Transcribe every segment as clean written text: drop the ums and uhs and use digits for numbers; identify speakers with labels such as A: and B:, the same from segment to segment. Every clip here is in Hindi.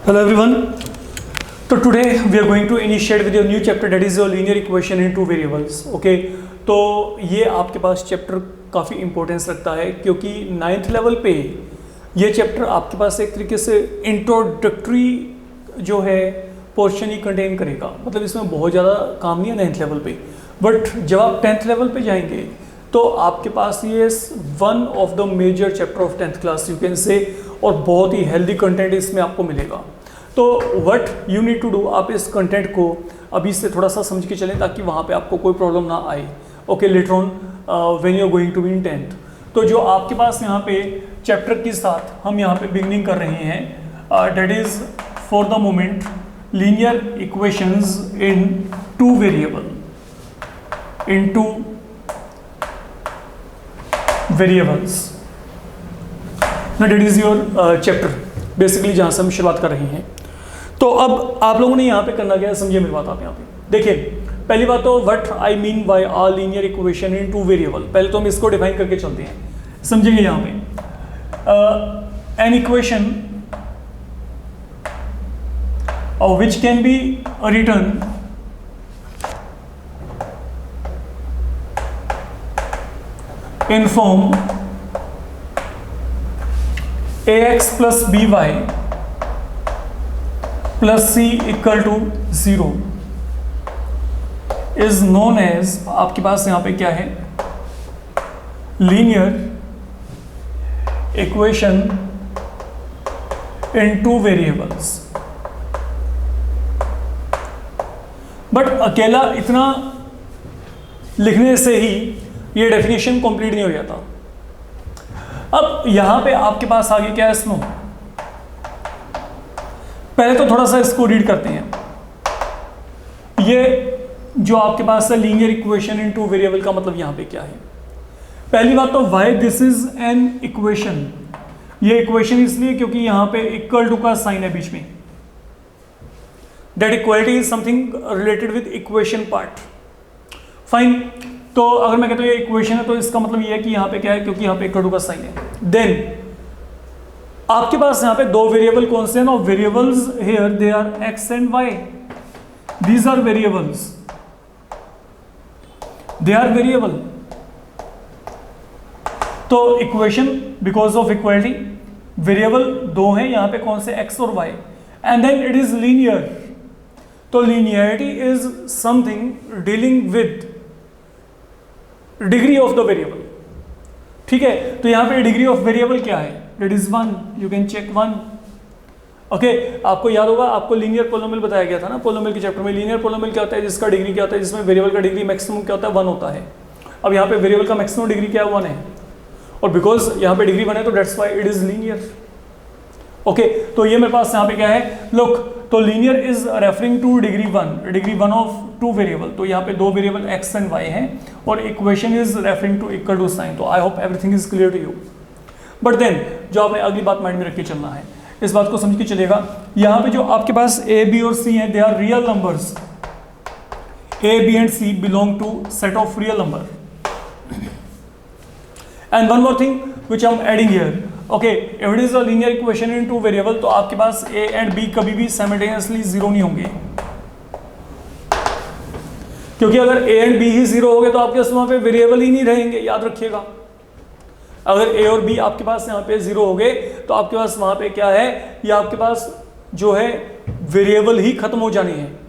A: Hello everyone. So today we are going to initiate with your new chapter, that is your linear equation in two variables. Okay. तो ये आपके पास चैप्टर काफ़ी इंपॉर्टेंस रखता है क्योंकि 9th लेवल पे ये चैप्टर आपके पास एक तरीके से इंट्रोडक्टरी जो है पोर्शन ही कंटेन करेगा। मतलब इसमें बहुत ज़्यादा काम नहीं है 9th लेवल पे, बट जब आप 10th लेवल पे जाएंगे तो आपके पास ये one of the major chapter of 10th class you can say, और बहुत ही हेल्दी कंटेंट इसमें आपको मिलेगा। तो what you need to do, आप इस कंटेंट को अभी से थोड़ा सा समझ के चलें ताकि वहाँ पे आपको कोई प्रॉब्लम ना आए। Okay, later on when you are going to be in 10th। तो जो आपके पास यहाँ पे चैप्टर के साथ हम यहाँ पे बिगनिंग कर रहे हैं, that is for the moment linear equations in two variable, in two variables. ना that is your chapter basically जहाँ से हम शुरुआत कर रहे हैं। तो अब आप लोगों ने यहाँ पे करना क्या है, समझिए मेरी बात। आप यहाँ पे देखिए, पहली बात तो what I mean by a linear equation in two variable, पहले तो हम इसको डिफाइन करके चलते हैं। समझेंगे यहाँ पे an equation which can be return in form ax plus by plus c equal to 0 is known as, आपके पास यहाँ पे क्या है, linear equation in two variables. But अकेला इतना लिखने से ही ये डेफिनेशन कंप्लीट नहीं हो जाता। अब यहां पे आपके पास आगे क्या है, सुनो, पहले तो थोड़ा सा इसको रीड करते हैं। ये जो आपके पास है linear equation in two variable का मतलब यहां पे क्या है। पहली बात तो why this is an equation, ये इक्वेशन इसलिए क्योंकि यहां पे इक्वल टू का साइन है बीच में। That equality is something related with equation part. Fine, तो अगर मैं कहता हूँ ये इक्वेशन है तो इसका मतलब ये है कि यहाँ पे क्या है, क्योंकि यहाँ पे इक्वल टू का साइन है। देन आपके पास यहाँ पे दो वेरिएबल कौन से हैं ना, variables here they are X and Y, these are variables, they are variable. तो equation because of equality, variable दो हैं यहाँ पे कौन से, एक्स और Y, and then it is linear. तो linearity is something dealing with degree of the variable. ठीक है, तो यहां पे डिग्री ऑफ वेरिएबल क्या है, that is 1, you can check 1। Okay, आपको याद होगा, आपको लीनियर पोलिनोमियल बताया गया था ना पोलिनोमियल के चैप्टर में। लीनियर पोलिनोमियल क्या होता है, जिसका डिग्री क्या होता है, जिसमें वेरिएबल का डिग्री मैक्सिमम क्या होता है, 1 होता है। अब यहाँ पे वेरिएबल का मैक्सिमम डिग्री क्या है, 1 है, और बिकॉज यहाँ पे डिग्री 1 है तो that's why it is linear. Okay, तो ये मेरे पास यहाँ पे क्या है, लुक, तो linear is referring two degree 1 of to variable. तो यहाँ पे दो वेरिएबल एक्स एंड वाई हैं, और equation is referring to equal to sign. तो I hope everything is clear to you. But then जो आपने अगली बात माइंड में रख के चलना है, इस बात को समझ के चलेगा। यहाँ पे जो आपके पास ए बी और सी हैं, they are real numbers. A B and c belong to set of real number. And one more thing which I am adding here, okay, if it is a linear equation in two variable, तो आपके पास ए एंड बी कभी भी साइमल्टेनियसली जीरो नहीं होंगे, क्योंकि अगर ए एंड बी ही जीरो हो गए तो आपके पास वहां पे वेरिएबल ही नहीं रहेंगे, याद रखिएगा। अगर ए और बी आपके पास यहाँ पे जीरो हो गए तो आपके पास वहां पे क्या है, ये आपके पास जो है वेरिएबल ही खत्म हो जाने हैं।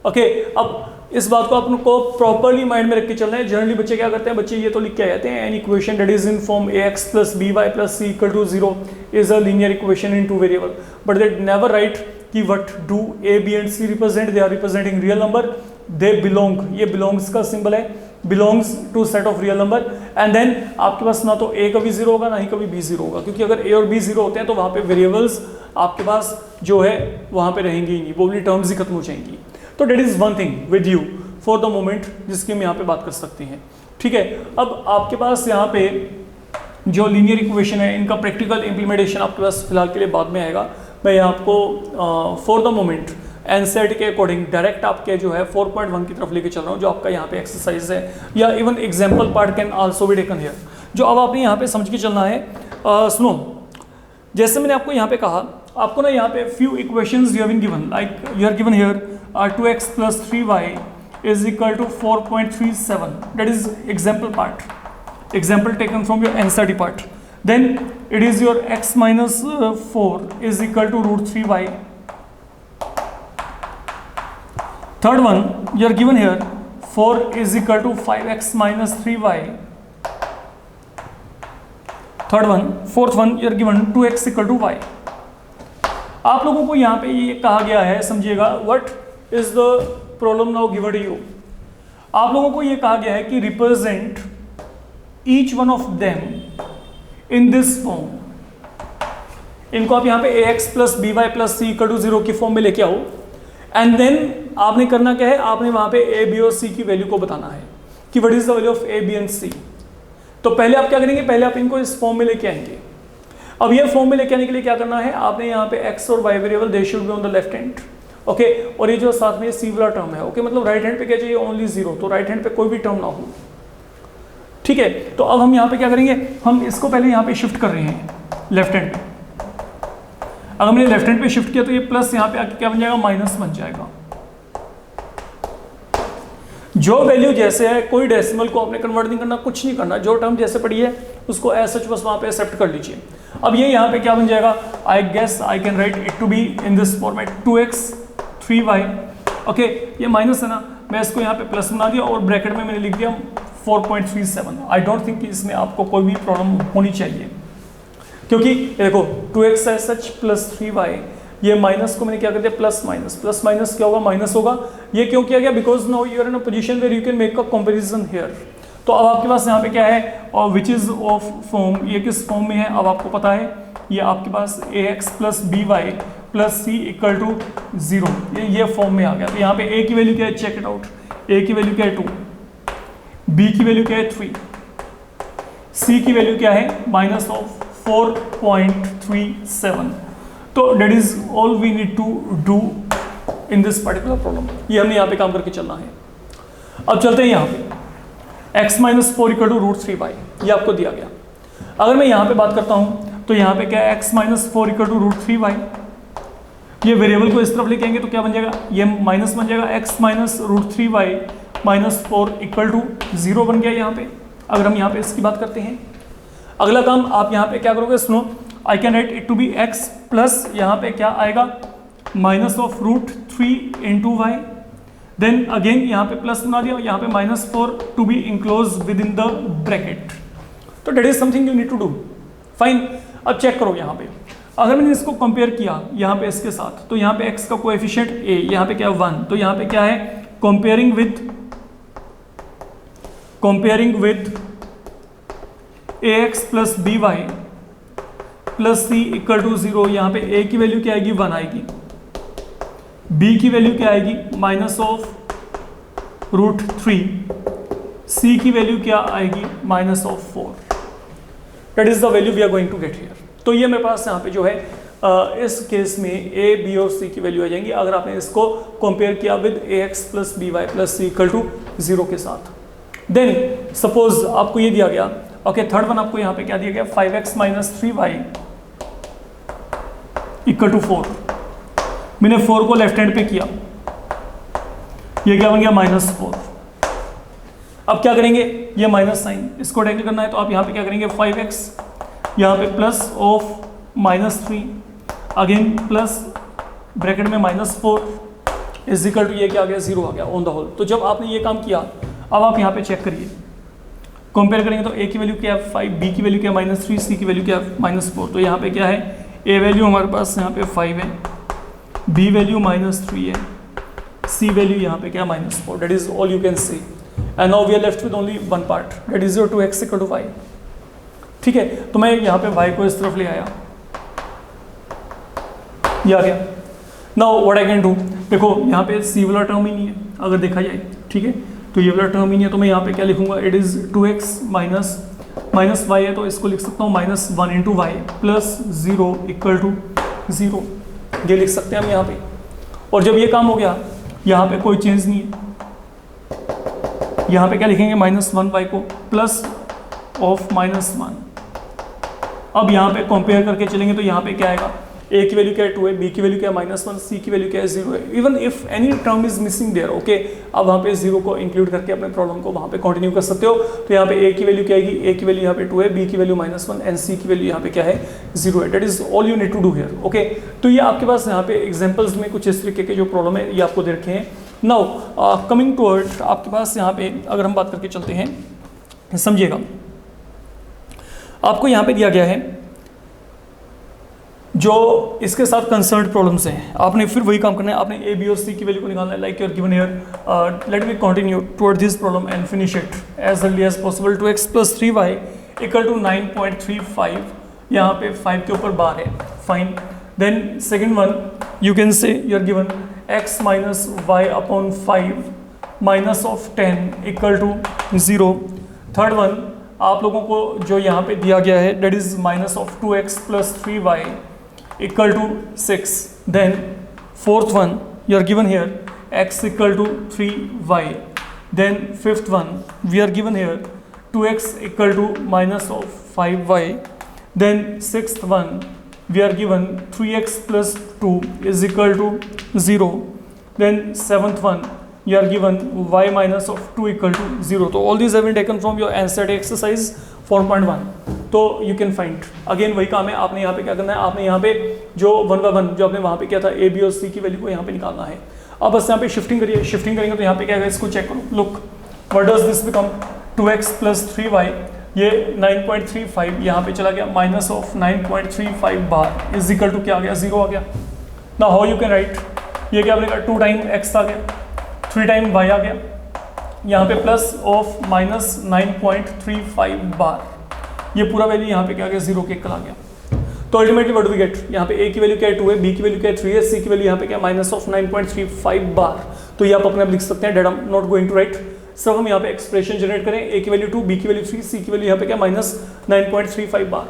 A: ओके, अब इस बात को आपको प्रॉपरली माइंड में रख के चलना है। जनरली बच्चे क्या करते हैं, बच्चे ये तो लिख के आ जाते हैं, an equation that is in form A X plus B Y plus C equal to 0 is a linear equation in two variable, but they never write कि what do A B and C represent, they are representing real number, they belong, ये बिलोंग्स का सिंबल है, belongs to set of real number. And then आपके पास ना तो ए कभी जीरो होगा ना ही कभी बी जीरो होगा, क्योंकि अगर ए और बी जीरो होते हैं तो वहाँ पे वेरिएबल्स आपके पास जो है वहाँ पे रहेंगे ही नहीं, वो भी टर्म्स ही खत्म हो जाएंगी। तो that is one thing with you for the moment जिसकी हम यहाँ पे बात कर सकते हैं। ठीक है, अब आपके पास यहाँ पे जो लीनियर इक्वेशन है, इनका प्रैक्टिकल इंप्लीमेंटेशन आपके पास फिलहाल के लिए बाद में आएगा। मैं यहाँ आपको फॉर द मोमेंट एनसीईआरटी के अकॉर्डिंग डायरेक्ट आपके जो है 4.1 की तरफ लेके चल रहा हूँ, जो आपका यहाँ पे एक्सरसाइज है, या even example part can also be taken here. जो अब आपने यहाँ पे समझ के चलना है, सुनो, जैसे मैंने आपको यहाँ पे कहा आपको ना यहाँ पे few equations you have been given, like you are given here 2x plus 3y is equal to 4.37. that is example part, example taken from your NCERT part. Then it is your x minus 4 is equal to root 3y. Third one you are given here 4 is equal to 5x minus 3y. Third one, fourth one you are given 2x equal to y. आप लोगों को यहाँ पे ये कहा गया है, समझिएगा, what is the problem now given to you. आप लोगों को ये कहा गया है कि represent each one of them in this form. इनको आप यहाँ पे ax plus by plus c equal to 0 की फॉर्म में लेके आओ, एंड देन आपने करना क्या है, आपने वहाँ पे a, b और c की वैल्यू को बताना है कि what is the value of a, b and c. तो पहले आप क्या करेंगे, पहले आप इनको इस फॉर्म में लेके आएंगे. अब ये फॉर्म में लेके आने के लिए क्या करना है, आपने यहाँ पे x और y variable they should be on the left hand. Okay, और ये जो साथ में c वाला टर्म है, ओके, मतलब राइट हैंड पे क्या चाहिए, ओनली 0, तो राइट हैंड पे कोई भी टर्म ना हो. ठीक है, तो अब हम यहाँ पे क्या करेंगे, हम इसको पहले यहाँ पे शिफ्ट कर रहे हैं लेफ्ट हैंड पे. अगर हमने लेफ्ट हैंड पे शिफ्ट किया तो ये प्लस यहाँ पे आके क्या बन जाएगा, माइनस बन जाएगा. जो वैल्यू जैसे है, कोई डेसिमल को आपने कन्वर्ट नहीं करना, कुछ नहीं करना, जो टर्म जैसे पड़ी है उसको एज सच बस वहाँ पे एक्सेप्ट कर लीजिए. अब ये यहाँ पे क्या बन जाएगा, I guess I can write it to be in this format 2x 3y. Okay, ये माइनस है ना, मैं इसको यहाँ पे प्लस बना दिया और ब्रैकेट में मैंने लिख दिया 4.37. आई डोंट थिंक कि इसमें आपको कोई भी प्रॉब्लम होनी चाहिए, क्योंकि देखो 2x है सच प्लस 3y, ये माइनस को मैंने क्या कर दिया प्लस माइनस, प्लस माइनस क्या होगा, माइनस होगा. ये क्यों किया गया, because now you are in a position where you can make a comparison here. तो अब आपके पास यहाँ पे क्या है, और विच इज ऑफ फॉर्म, ये किस फॉर्म में है अब आपको पता है, ये आपके पास ax plus by plus c equal to 0, ये फॉर्म में आ गया. तो यहाँ पे a की वैल्यू क्या है, चेक इट आउट, a की वैल्यू क्या है 2, b की वैल्यू क्या है 3, c की वैल्यू क्या है माइनस ऑफ 4.37. तो that is all we need to do in this particular problem. ये हमने यहाँ पे काम करके चलना है. अब चलते हैं यहाँ पे x minus 4 equal to root 3y, ये आपको दिया गया. अगर मैं यहाँ पे बात करता हूँ तो यहाँ पे क्या है, x minus 4 equal to root 3y. ये वेरिएबल को इस तरफ लेके आएंगे तो क्या बन जाएगा, ये माइनस बन जाएगा, x minus root 3y minus 4 equal to 0 बन गया यहाँ पे. अगर हम यहाँ पे इसकी बात करते हैं, अगला काम आप यहाँ पे क्या करोगे, सुनो, I can write it to be x plus यहाँ पे क्या आएगा minus of root 3 into Y. Then again यहाँ पे प्लस बना दिया, यहाँ पे minus 4 to be enclose within the bracket. तो that is something you need to do. Fine, अब चेक करो यहाँ पे, अगर मैंने इसको कंपेयर किया यहाँ पे इसके साथ, तो यहाँ पे x का कोएफिशिएंट a, यहाँ पे क्या है 1, तो यहाँ पे क्या है, comparing with ax plus by plus c equal to 0. यहाँ पे a की वैल्यू क्या आएगी, 1 आएगी, b की वैल्यू क्या आएगी माइनस ऑफ रूट 3, c की वैल्यू क्या आएगी minus of 4. That is the value we are going to get here. तो ये मेरे पास यहाँ पे जो है इस केस में a, b और c की वैल्यू आ जाएंगी अगर आपने इसको कंपेयर किया with ax plus by plus c equal to 0 के साथ. देन सपोज आपको ये दिया गया, ओके, थर्ड वन आपको यहाँ पे क्या दिया गया, 5x minus 3y equal to 4. मैंने 4 को लेफ्ट हैंड पे किया, ये क्या बन गया माइनस 4. अब क्या करेंगे, ये माइनस साइन इसको टैकल करना है, तो आप यहाँ पे क्या करेंगे, 5x यहाँ पे plus of minus 3 again plus bracket में माइनस 4 इज इक्वल टू ये क्या आ गया, 0 आ गया ऑन द होल. तो जब आपने ये काम किया, अब आप यहाँ पे चेक करिए, कंपेयर करेंगे तो a की वैल्यू क्या है 5, b की वैल्यू क्या है माइनस 3, c की वैल्यू क्या है माइनस 4. तो यहाँ पे क्या है, a वैल्यू हमारे पास यहाँ पे 5 है, b वैल्यू माइनस 3 है, c वैल्यू यहाँ पे क्या है minus 4. That is all you can see. And now we are left with only one part, that is your 2x equal to y. ठीक है, तो मैं यहाँ पे y को इस तरफ ले आया, ये आ गया. Now what I can do, देखो यहाँ पे c वाला टर्म ही नहीं है अगर देखा जाए, ठीक है, तो ये वाला टर्म ही नहीं है, तो मैं यहाँ पे क्या लिखूंगा, it is 2x minus y है, तो इसको लिख सकता हूँ minus 1 into y plus 0 equal to 0. ये लिख सकते हैं हम यहाँ पे. और जब ये काम हो गया, यहाँ पे कोई चेंज नहीं है, यहाँ पे क्या लिखेंगे माइनस 1y को प्लस ऑफ माइनस 1. अब यहाँ पे कंपेयर करके चलेंगे तो यहाँ पे क्या आएगा, ए की वैल्यू क्या है 2 है, बी की वैल्यू क्या है -1, सी की वैल्यू क्या है 0 है। Even if any term is missing there, okay, आप वहाँ पे 0 को इंक्लूड करके अपने प्रॉब्लम को वहाँ पे कंटिन्यू कर सकते हो। तो यहाँ पे ए की वैल्यू क्या आएगी, ए की वैल्यू यहाँ पे 2 है, बी की वैल्यू -1 एंड सी की वैल्यू यहाँ पे क्या है 0 है। That is all you need to do here, okay. तो ये आपके पास यहाँ पे एग्जाम्पल्स में कुछ इस तरीके के जो प्रॉब्लम है ये आपको दे रखे हैं। नाउ कमिंग टुवर्ड आपके पास यहाँ पे अगर हम बात करके चलते हैं, समझिएगा, आपको यहाँ पे दिया गया है जो इसके साथ कंसर्न्ड प्रॉब्लम्स हैं, आपने फिर वही काम करना है, आपने ए बी और सी की वैल्यू को निकालना है, like your given here. Let me continue toward this problem and finish it as early as possible. 2x + 3y = 9.35, यहाँ पे 5 के ऊपर बार है, fine. Then second one you can say your given x - y/5 -10 = 0। Third one आप लोगों को जो यहाँ पे दिया गया है that is -2x + 3y = 6। Then fourth one you are given here x = 3y। Then fifth one we are given here 2x = -5y। Then sixth one we are given 3x + 2 = 0. Then seventh one you are given y - 2 = 0. So all these have been taken from your NCERT exercise 4.1. तो you can find again वही काम है, आपने यहाँ पे क्या करना है, आपने यहाँ पे जो 1 by 1 जो आपने वहाँ पे किया था ए बी और सी की वैल्यू को यहाँ पे निकालना है। अब बस यहाँ पे शिफ्टिंग करिए, शिफ्टिंग करेंगे तो यहाँ पे क्या है, इसको चेक करो। Look what does this become, 2x + 3y, ये 9.35 यहाँ पे चला गया, -9.35 बार इज इक्वल टू क्या आ गया, 0 आ गया। ना हाउ यू कैन राइट, ये क्या आपने कहा 2 टाइम x आ गया, 3 टाइम y आ गया, यहाँ पे +(-9.35 बार, ये पूरा वैल्यू यहाँ पे क्या आ गया 0 के इक्वल आ गया। तो ultimately what do we get, यहाँ पे a की वैल्यू क्या है 2 है, b की वैल्यू क्या है 3 है, c की वैल्यू यहाँ पे क्या -(-9.35 बार। तो ये आप अपने आप लिख सकते हैं, that I am not going to write. सब हम यहाँ पे एक्सप्रेशन जनरेट करें, a की वैल्यू 2, b की वैल्यू 3, c की वैल्यू यहाँ पे क्या -9.35 bar.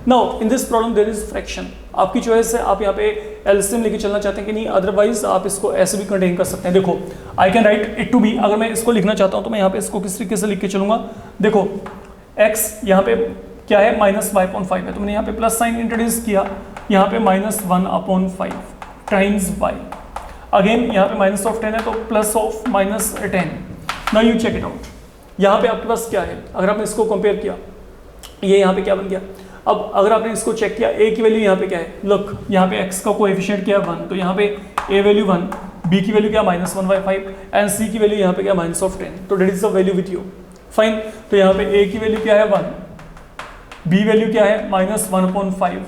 A: Now in this problem there is fraction, आपकी चॉइस है, आप यहाँ पे एलसीएम लेके चलना चाहते हैं कि नहीं, अदरवाइज आप इसको ऐसे भी कंटेन कर सकते हैं। देखो I can write it to be, अगर मैं इसको लिखना चाहता हूँ तो मैं यहाँ पे इसको किस तरीके से लिख के चलूंगा। देखो x यहाँ पे क्या है -y/5 है, तो मैंने यहाँ पे प्लस साइन इंट्रोड्यूस किया, यहाँ पे -1/5 टाइम्स y, अगेन यहाँ पे -10 है तो +(-10). Now you check it out, यहाँ पे आपके पास क्या है, अगर आपने इसको कंपेयर किया, ये यहाँ पे क्या बन गया। अब अगर आपने इसको चेक किया, a की वैल्यू यहाँ पे क्या है, लुक यहाँ पे x का कोएफिशिएंट क्या है 1, तो यहाँ पे a वैल्यू 1, b की वैल्यू क्या -1/5 एंड c की वैल्यू यहाँ पे क्या -10, तो that is the value with you, fine. तो यहाँ पे a की वैल्यू क्या है 1, b वैल्यू क्या है -1/5,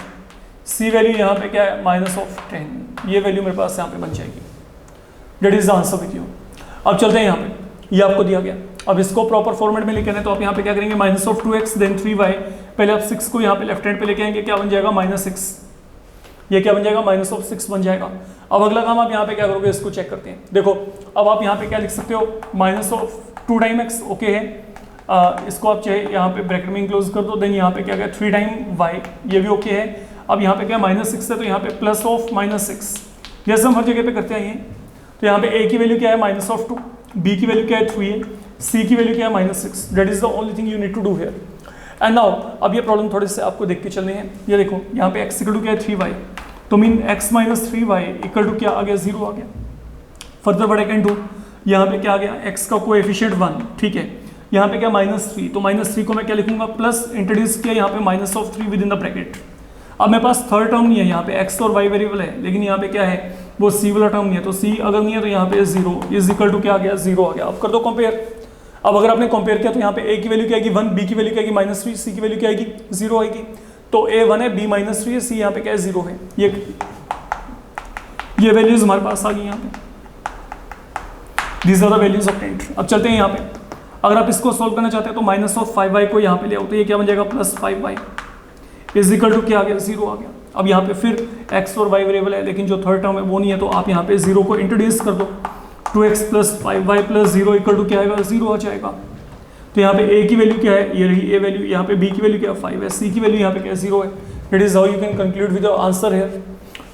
A: c वैल्यू यहाँ पे क्या है -10, ये वैल्यू मेरे पास यहाँ पे बन जाएगी, that is the answer with you. अब चलते हैं यहाँ पे, ये आपको दिया गया, अब इसको प्रॉपर फॉर्मेट में लेके आना है तो आप यहाँ पे क्या करेंगे, -2x देन 3y, पहले आप 6 को यहाँ पे लेफ्ट हैंड पे लेके आएंगे, क्या बन जाएगा -6, ये क्या बन जाएगा -6 बन जाएगा। अब अगला काम आप यहाँ पे क्या करोगे, इसको चेक करते हैं। देखो अब आप यहाँ पे क्या लिख सकते हो, -2 टाइम x ओके है, इसको आप चाहे यहाँ पे ब्रैकेट में इंक्लोज कर दो, देन यहाँ पे क्या गया 3 टाइम y, ये भी ओके है। अब यहाँ पे क्या -6 है तो यहाँ पे +(-6), जैसे हम हर जगह पे करते हैं। तो यहाँ पे a की वैल्यू क्या है -2, b की वैल्यू क्या है 3 है, c की वैल्यू क्या है -6, that is the only thing you need to do here. And now अब ये प्रॉब्लम थोड़े से आपको देख के चलने हैं। ये देखो यहाँ पे x इक्वल टू क्या है 3y, तो mean x - 3y equal to क्या आ गया 0 आ गया। Further what I can do, यहाँ पे क्या आ गया x का कोएफिशिएंट 1, ठीक है, यहाँ पे क्या -3, तो -3 को मैं क्या लिखूंगा प्लस इंट्रोड्यूस किया यहाँ पे -3 विद इन द ब्रैकेट। अब मेरे पास थर्ड टर्म नहीं है, यहाँ पे x और y वेरिएबल है, लेकिन यहाँ पे क्या है वो c वाला टर्म नहीं है, तो c अगर नहीं है तो यहाँ पे 0 इज इक्वल टू क्या आ गया 0 आ गया। अब कर दो कंपेयर, अब अगर आपने कंपेयर किया तो यहाँ पे a की वैल्यू क्या आएगी 1, b की वैल्यू क्या आएगी -3, c की वैल्यू क्या आएगी 0 आएगी। तो a 1 है, b -3 है, c यहाँ पे क्या है 0 है, ये वैल्यूज हमारे पास आ गई यहाँ पे, these are the values obtained. अब चलते हैं यहाँ पे, अगर आप इसको सोल्व करना चाहते हैं तो -5y को यहाँ पे ले आओ, तो ये क्या बन जाएगा +5y इज इक्वल टू क्या आ गया 0 आ गया। अब यहाँ पे फिर x और y वेरिएबल है, लेकिन जो थर्ड टर्म है वो नहीं है, तो आप यहाँ पे 0 को इंट्रोड्यूस कर दो, 2x + 5y + 0 इक्वल टू क्या आएगा 0 आ जाएगा। तो यहाँ पे a की वैल्यू क्या है, ये रही a वैल्यू, यहाँ पे b की वैल्यू क्या है 5 है, c की वैल्यू यहाँ पे क्या है 0 है। That is how you can conclude with the answer here.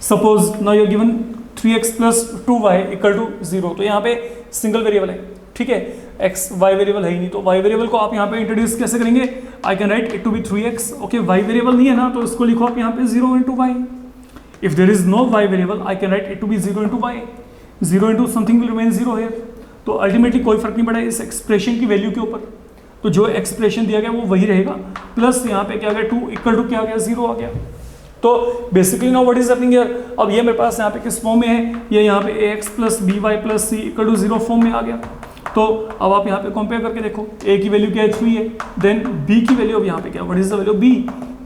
A: Suppose now you are given 3x + 2y equal to 0, तो यहाँ पे सिंगल वेरिएबल है, ठीक है, x y वेरिएबल है ही नहीं, तो y वेरिएबल को आप यहाँ पे इंट्रोड्यूस कैसे करेंगे, I can write it to be 3x, okay, y variable नहीं है ना, तो इसको लिखो आप यहाँ पे 0 × y If there is no y variable, I can write it to be 0 into y. 0 into something will remain 0 here. तो अल्टीमेटली कोई फर्क नहीं पड़ा इस एक्सप्रेशन की वैल्यू के ऊपर, तो जो एक्सप्रेशन दिया गया वो वही रहेगा, प्लस यहाँ पे क्या आ गया 2 इक्वल टू क्या आ गया 0 आ गया। तो basically now what is happening here, अब ये मेरे पास यहाँ पे किस फॉर्म में है, ये यहाँ पे ax plus B Y plus C equal to 0 form में आ गया। तो अब आप यहाँ पे कंपेयर करके देखो, a की वैल्यू क्या है 3 है, देन b की वैल्यू अब यहाँ पे क्या, what is the value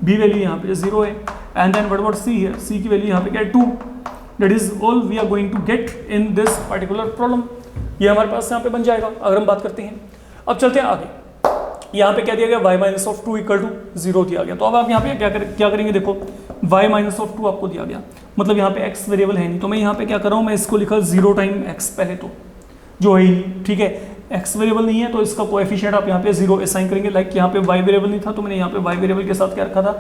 A: b value यहाँ पे 0 है, and then what about c here, c की वैल्यू यहाँ पे क्या है 2। That is all we are going to get in this particular problem. ये हमारे पास यहाँ पे बन जाएगा अगर हम बात करते हैं। अब चलते हैं आगे, यहाँ पे क्या दिया गया y minus of 2 equal to 0 दिया गया। तो अब आप यहाँ पे क्या करेंगे, देखो y माइनस ऑफ 2 आपको दिया गया, मतलब यहाँ पे x वेरिएबल है नहीं, तो मैं यहाँ पे क्या कर रहा हूँ, मैं इसको लिखा 0 टाइम x पहले, तो जो है ही नहीं, ठीक है, x वेरिएबल नहीं है तो इसका कोएफिशिएंट आप यहाँ पे 0 असाइन करेंगे। लाइक यहाँ पे y वेरिएबल नहीं था तो मैंने यहाँ पे y वेरिएबल के साथ क्या रखा था,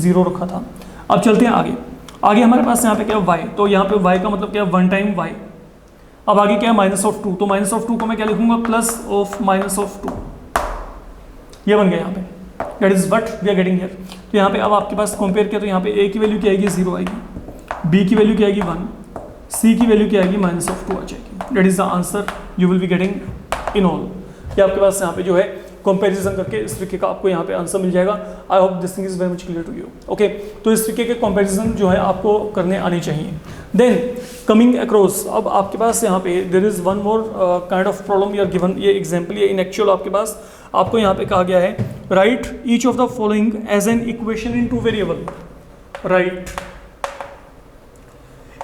A: 0 रखा था। अब चलते हैं आगे, आगे हमारे पास यहाँ पे क्या y, तो यहाँ पे y का मतलब क्या 1 टाइम y। अब आगे क्या है माइनस ऑफ 2, तो माइनस ऑफ 2 को मैं क्या लिखूंगा, प्लस ऑफ माइनस ऑफ 2, ये बन गया यहाँ पे, that is what we are getting here. तो यहाँ पे अब आपके पास कंपेयर किया तो यहाँ पे a की वैल्यू क्या आएगी 0 आएगी, b की वैल्यू क्या आएगी 1, c की वैल्यू क्या आएगी माइनस ऑफ 2 आ जाएगी। That is the answer you will be getting in all. ये आपके पास यहाँ पे जो है कंपैरिजन करके इस तरीके का आपको यहाँ पे आंसर मिल जाएगा। I hope this thing is very much clear to you. Okay, तो इस तरीके के कंपैरिजन जो है आपको करने आने चाहिए। देन कमिंग अक्रॉस, अब आपके पास यहाँ पे there is one more kind of problem you are given. ये एग्जांपल ये इन एक्चुअल आपके पास आपको यहाँ पे कहा गया है, write each of the following as an equation in 2 variable. Write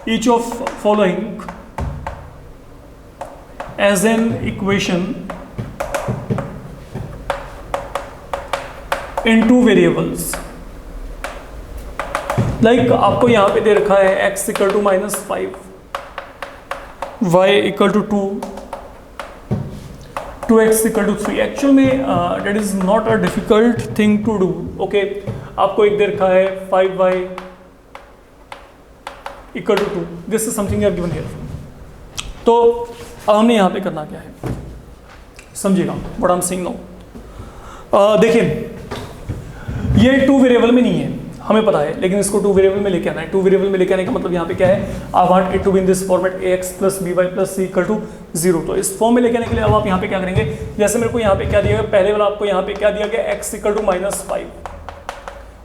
A: each of following as an equation in 2 variables. Like आपको यहाँ पे दे रखा है x equal to -5, y equal to 2, 2x equal to 3। Actual में that is not a difficult thing to do. Okay, आपको एक दे रखा है 5y equal to 2, this is something you are given here. तो अब हमने यहाँ पे करना क्या है, समझिएगा what I am saying now. देखिए ये 2 वेरिएबल में नहीं है, हमें पता है, लेकिन इसको 2 वेरिएबल में लेके आना है। 2 वेरिएबल में लेके आने का मतलब यहाँ पे क्या है, I want it to be in this format ax plus by plus c equal to 0। तो इस फॉर्म में लेके आने के लिए अब आप यहाँ पे क्या करेंगे, जैसे मेरे को यहाँ पे क्या दिया गया, पहले वाला आपको यहाँ पे क्या दिया गया, x equal to -5।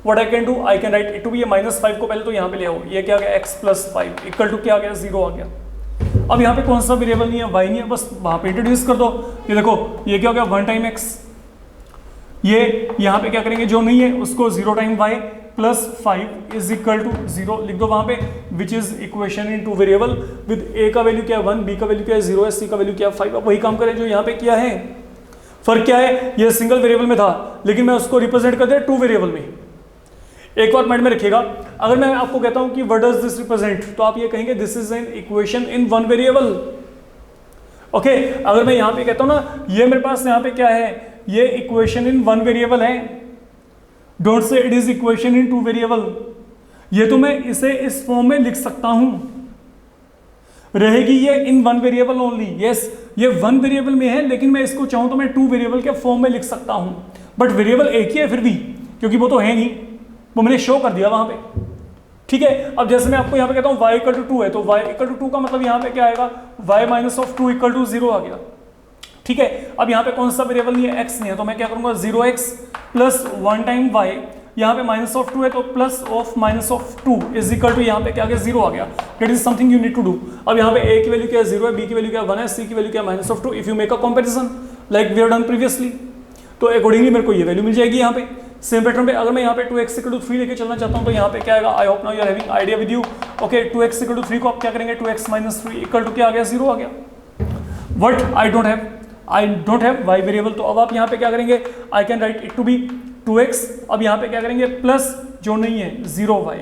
A: What I can do, I can write it to be ये -5 को पहले तो यहाँ पे ले आओ, ये क्या आ गया x प्लस 5 इक्वल टू क्या आ गया 0 आ गया। अब यहाँ पे कौन सा वेरिएबल नहीं है, y नहीं है, बस वहाँ पे इंट्रोड्यूस कर दो। ये देखो ये क्या हो गया 1 टाइम x, ये यहाँ पे क्या करेंगे, जो नहीं है उसको 0 time y plus 5 is equal to 0 लिख दो वहां पे, which is equation in 2 variable with a का वैल्यू क्या है 1, b का वैल्यू क्या है 0 है, c का वैल्यू क्या है 5। अब वही काम करें जो यहाँ पे किया है। फर्क क्या है, ये सिंगल वेरिएबल में था लेकिन मैं उसको रिप्रेजेंट कर दिया 2 वेरिएबल में। एक बात माइंड में रखिएगा, अगर मैं आपको कहता हूं कि व्हाट डज दिस रिप्रेजेंट, तो आप ये कहेंगे this is an equation in 1 variable. Okay, अगर मैं यहाँ पे कहता हूं ना ये मेरे पास यहाँ पे क्या है, ये इक्वेशन इन 1 वेरिएबल है, don't say it is equation in 2 variable. ये तो मैं इसे इस फॉर्म में लिख सकता हूं, रहेगी ये इन 1 वेरिएबल ओनली। यस, ये 1 वेरिएबल में है लेकिन मैं इसको चाहूं तो मैं 2 वेरिएबल के फॉर्म में लिख सकता हूं, बट वेरिएबल एक ही है फिर भी, क्योंकि वो तो है नहीं, वो मैंने शो कर दिया वहां पे। ठीक है, अब जैसे मैं आपको यहाँ पे कहता हूँ y इक्वल टू 2 है, तो y इक्वल टू 2 का मतलब यहाँ पे क्या आएगा, y minus of 2 equal to 0 आ गया। ठीक है, अब यहाँ पे कौन सा वेरिएबल नहीं है, x नहीं है, तो मैं क्या करूंगा 0x प्लस 1 टाइम y, यहाँ पे माइनस ऑफ 2 है तो plus of minus of 2 is equal to यहाँ पे क्या आ गया 0 आ गया। That is something you need to do. अब यहाँ पे a की वैल्यू क्या है 0 है, b की वैल्यू क्या है 1 है, c की वैल्यू क्या है minus of 2। If you make a comparison like we have done previously, तो अकॉर्डिंगली मेरे को ये वैल्यू मिल जाएगी यहाँ पे सेम पैटर्न पे। अगर मैं यहाँ पे 2x इक्वल टू 3 लेके चलना चाहता हूँ तो यहाँ पे क्या आएगा, I hope now you are having idea with you. Okay, 2x equal to 3 को आप क्या करेंगे, 2x माइनस 3 इक्वल टू क्या आ गया 0 आ गया। What I don't have y variable, तो अब आप यहाँ पे क्या करेंगे, I can write it to be 2x। अब यहाँ पे क्या करेंगे, प्लस जो नहीं है 0y,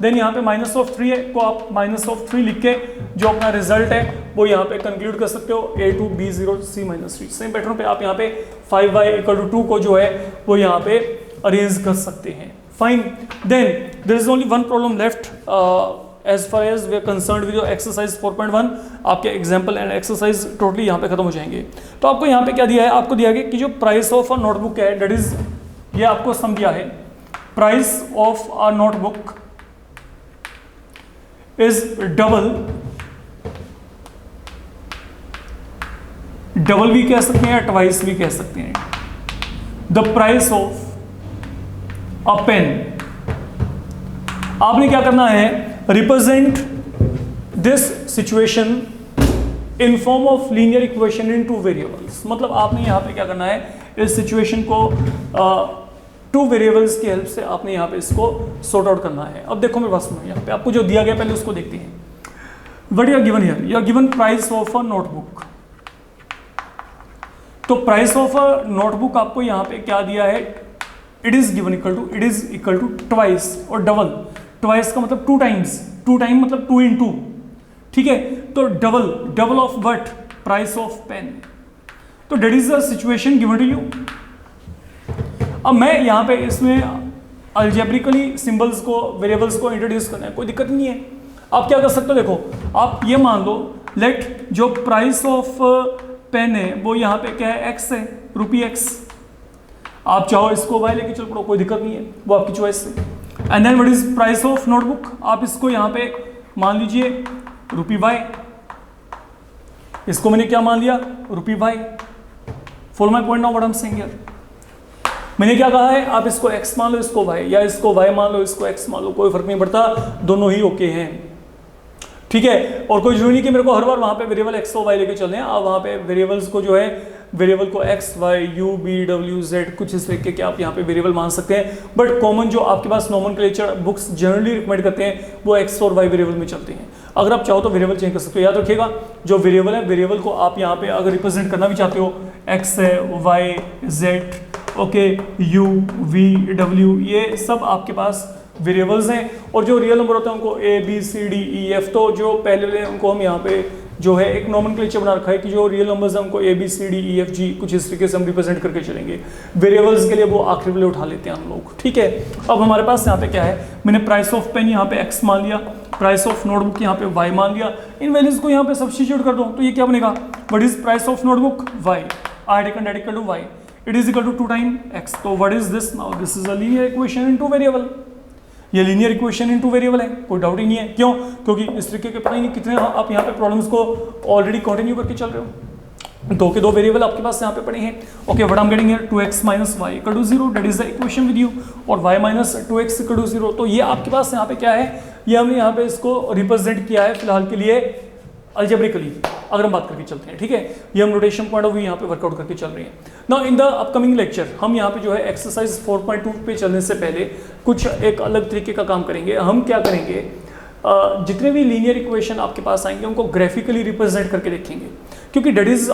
A: देन यहाँ पे माइनस ऑफ 3 है को आप माइनस ऑफ 3 लिख के जो अपना रिजल्ट है वो यहाँ पे कंक्लूड कर सकते हो a2 b0 c minus 3। Same pattern पे आप यहाँ पे 5y इक्वल टू 2 को जो है वो यहाँ पे अरेंज कर सकते हैं। Fine, then there is only one problem left as far as we are concerned with exercise 4.1। आपके एग्जाम्पल एंड एक्सरसाइज टोटली यहाँ पे खत्म हो जाएंगे। तो आपको यहाँ पे क्या दिया है, आपको दिया गया कि जो प्राइस ऑफ अ नोटबुक है, दैट इज ये आपको सम दिया है, price of a notebook is double भी कह सकते हैं या ट्वाइस भी कह सकते हैं। The price of a pen, आपने क्या करना है, represent this situation in form of linear equation in two variables. मतलब आपने यहां पे क्या करना है, इस सिचुएशन को टू वेरिएबल्स की हेल्प से आपने यहां पे इसको सॉर्ट आउट करना है। अब देखो मेरे पास में यहां पे आपको जो दिया गया पहले उसको देखते हैं। What you are given here, you are given price of a notebook. तो प्राइस ऑफ अ नोटबुक आपको यहां पे क्या दिया है, it is equal to twice और डबल। ट्वाइस का मतलब टू टाइम्स, टू टाइम मतलब टू इन टू, ठीक है। तो double of what, price of pen. तो that is the situation given to you. अब मैं यहां पे इसमें अलजेब्रिकली सिंबल्स को, वेरिएबल्स को इंट्रोड्यूस करना है, कोई दिक्कत नहीं है। आप क्या कर सकते हो, देखो आप ये मान लो, लेट जो प्राइस ऑफ पेन है वो यहाँ पे क्या है, एक्स है, रुपी एक्स। आप चाहो इसको वाई लेके चल पड़ो, कोई दिक्कत नहीं है, वो आपकी चॉइस है। And then what is price of notebook, आप इसको यहाँ पे मान लीजिए रुपी वाई, इसको मैंने क्या मान लिया, rupee Y. Follow my point now what I am saying here. मैंने क्या कहा है, आप इसको x मान लो, इसको y, या इसको y मान लो, इसको x मान लो, कोई फर्क नहीं पड़ता, दोनों ही ओके हैं, ठीक है। और कोई जरूरी नहीं कि मेरे को हर बार वहां पे वेरिएबल x और y लेके चलने हैं। आप वहां पे वेरिएबल्स को जो है, वेरिएबल को x, y, u, v, w, z कुछ इस तरीके के आप यहाँ पे वेरिएबल मान सकते हैं। बट कॉमन जो आपके पास नोमेनक्लेचर बुक्स जनरली रिकमेंड करते हैं वो x और y वेरिएबल में चलते हैं। अगर आप चाहो तो वेरिएबल चेंज कर सकते हो। याद रखिएगा जो वेरिएबल है, वेरिएबल को आप यहाँ पे अगर रिप्रेजेंट करना भी चाहते हो, x है, y, z, okay, u, v, w, ये सब आपके पास वेरिएबल्स हैं। और जो रियल नंबर होते हैं उनको a, b, c, d, e, f, तो जो पहले वाले उनको हम यहाँ पे जो है एक नोमेनक्लेचर बना रखा है कि जो रियल नंबर्स हैं उनको a, b, c, d, e, f, g कुछ इस तरीके से हम रिप्रेजेंट करके चलेंगे। वेरिएबल्स के लिए वो आखिरी वाले उठा लेते हैं हम लोग, ठीक है। अब हमारे पास यहाँ पे क्या है, मैंने प्राइस ऑफ पेन यहाँ पे x मान लिया, प्राइस ऑफ नोटबुक यहाँ पे y मान लिया। इन वैल्यूज को यहाँ पे सब्स्टिट्यूट कर दो तो ये क्या बनेगा, what is price of notebook, y, r taken that equal to y, it is equal to 2 times x। तो what is this now, this is a linear equation into variable। ये लीनियर इक्वेशन इनटू वेरिएबल है, कोई डाउट ही नहीं है। क्यों, क्योंकि इस तरीके के पता ही नहीं कितने आप यहाँ पे प्रॉब्लम्स को ऑलरेडी कंटिन्यू करके चल रहे हो। दो के दो वेरिएबल आपके पास यहाँ पे पड़े हैं। Okay, what I am getting here, 2x minus y equal to 0, that is the equation with you. और y minus 2x equal to 0, तो ये आपके पास यहाँ पे क्या है, ये हमने यहाँ पे इसको रिप्रेजेंट किया है फिलहाल के लिए अलजेब्रिकली, अगर हम बात करके चलते हैं, ठीक है। ये हम नोटेशन पॉइंट ऑफ व्यू यहाँ पे वर्कआउट करके चल रहे हैं। Now in the upcoming lecture हम यहाँ पे जो है एक्सरसाइज 4.2 पे चलने से पहले कुछ एक अलग तरीके का काम करेंगे। हम क्या करेंगे, जितने भी लीनियर इक्वेशन आपके पास आएंगे उनको ग्राफिकली रिप्रेजेंट करके देखेंगे, क्योंकि डेट इज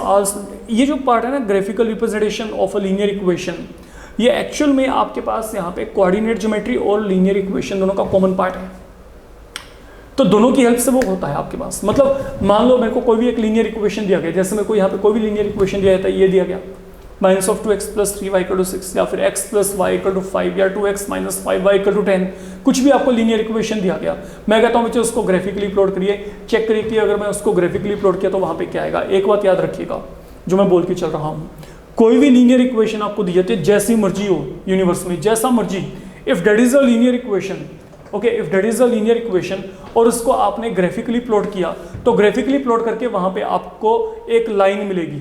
A: ये जो पार्ट है ना, graphical representation of a linear equation, ये एक्चुअल में आपके पास यहाँ पे कोऑर्डिनेट ज्योमेट्री और लीनियर इक्वेशन दोनों का कॉमन पार्ट है। तो दोनों की हेल्प से वो होता है आपके पास। मतलब मान लो मेरे को कोई भी एक लीनियर इक्वेशन दिया गया, जैसे मेरे को यहाँ पे कोई भी लीनियर इक्वेशन दिया जाता है, ये दिया गया minus of 2x plus 3y equal to 6, या फिर x plus y equal to 5, या 2x minus 5y equal to 10, कुछ भी आपको लीनियर इक्वेशन दिया गया। मैं कहता हूँ बच्चे उसको ग्राफिकली प्लॉट करिए, चेक करिए कि अगर मैं उसको ग्राफिकली प्लॉट किया तो वहाँ पे क्या आएगा। एक बात याद रखिएगा जो मैं बोल के चल रहा हूँ, कोई भी लीनियर इक्वेशन आपको दी जाती है, जैसी मर्जी हो यूनिवर्स में, जैसा मर्जी, if that is a linear equation, okay, if that is a linear equation और उसको आपने ग्राफिकली प्लॉट किया, तो ग्राफिकली प्लॉट करके वहां पे आपको एक लाइन मिलेगी,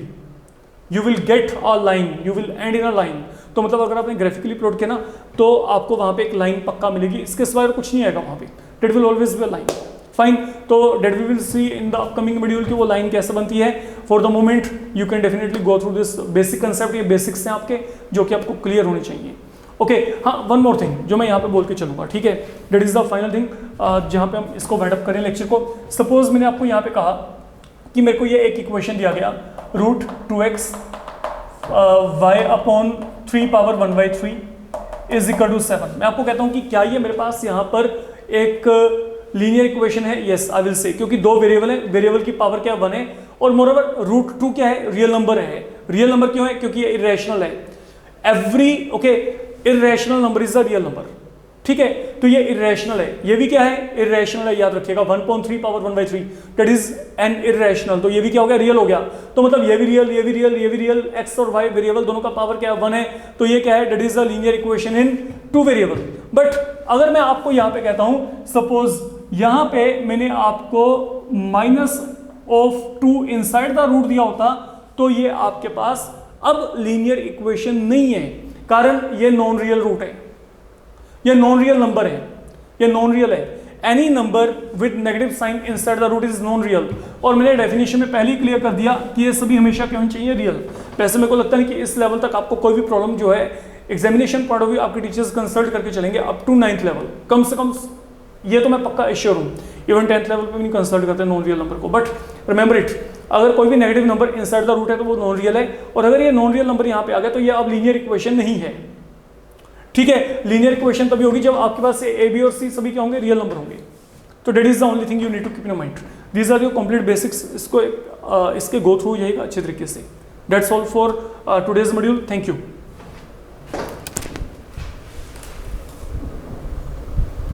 A: you will get a line, you will and in a line. तो मतलब अगर आपने ग्राफिकली प्लॉट किया ना तो आपको वहां पे एक लाइन पक्का मिलेगी, इसके सिवाय कुछ नहीं आएगा वहां पे, that will always be a line, fine. तो that we will see in the upcoming module कि वो लाइन कैसे बनती है। For the moment you can definitely go through this basic concept, ये बेसिक्स हैं आपके जो कि आपको क्लियर होने चाहिए। ओके, हाँ, वन मोर थिंग जो मैं यहाँ पे बोल के चलूंगा, ठीक है, that is the final thing जहाँ पे हम इसको वाइंड अप करें लेक्चर को। सपोज मैंने आपको यहाँ पे कहा कि मेरे को ये एक इक्वेशन दिया गया, root 2x y upon 3 power 1/3 is equal to 7। मैं आपको कहता हूँ कि क्या ये मेरे पास यहाँ पर एक लीनियर इक्वेशन है, यस आई विल से, क्योंकि दो वेरिएबल है, वेरिएबल की पावर क्या 1 है, और मोरओवर रूट 2 क्या है, रियल नंबर है। रियल नंबर क्यों है, क्योंकि ये इरेशनल है। Every okay irrational number is a real number, ठीक है। तो ये इरेशनल है, ये भी क्या है, इरेशनल है, याद रखिएगा। 1/3 power 1/3 that is an irrational, तो ये भी क्या हो गया, रियल हो गया। तो मतलब ये भी रियल, ये भी रियल, ये भी रियल, एक्स और वाई वेरिएबल दोनों का पावर क्या है, 1 है। तो ये क्या है, that is a linear equation in 2 variable. But अगर मैं आपको यहाँ पे कहता हूँ सपोज यहां पे मैंने आपको -2 इनसाइड द रूट दिया होता तो ये आपके पास अब लीनियर इक्वेशन नहीं है, कारण ये नॉन रियल रूट है, ये नॉन रियल नंबर है, ये नॉन रियल है। Any number with negative sign inside the root is non real. और मैंने डेफिनेशन में पहले ही क्लियर कर दिया कि ये सभी हमेशा क्यों चाहिए रियल। वैसे मेरे को लगता है कि इस लेवल तक आपको कोई भी प्रॉब्लम जो है एग्जामिनेशन पॉइंट ऑफ व्यू आपके टीचर्स कंसल्ट करके चलेंगे अप टू 9th लेवल, कम से कम ये तो मैं पक्का एश्योर हूँ। इवन 10th लेवल पे भी नहीं कंसल्ट करते नॉन रियल नंबर को। बट रिमेंबर इट, अगर कोई भी negative number inside the root है तो वो नॉन रियल है, और अगर ये नॉन रियल नंबर यहाँ पे आ गया तो ये अब लीनियर इक्वेशन नहीं है। ठीक है, लीनियर इक्वेशन तभी होगी जब आपके पास ए बी और सी सभी क्या होंगे, रियल नंबर होंगे। तो that is the only thing you need to keep in mind. These are your complete basics. इसको इसके गो थ्रू जाइएगा अच्छे तरीके से। That's all for today's module. Thank you.